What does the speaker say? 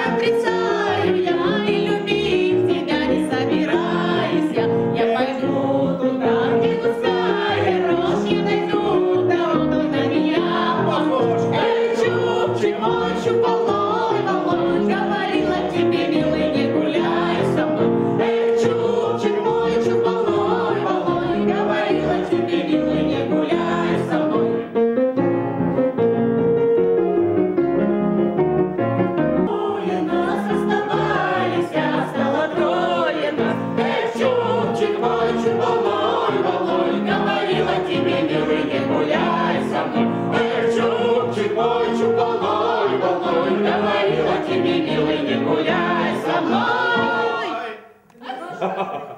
отрицаю я, и любить тебя не собираюсь я пойду туда, где густая рожь, я найду дорогу на меня похож. Эй, чубчик мой, чуполой, волой, говорила тебе, милый, не гуляй со мной. Эй, чубчик мой, чуполой, волой, говорила тебе, милый, не гуляй со мной. Ха-ха-ха.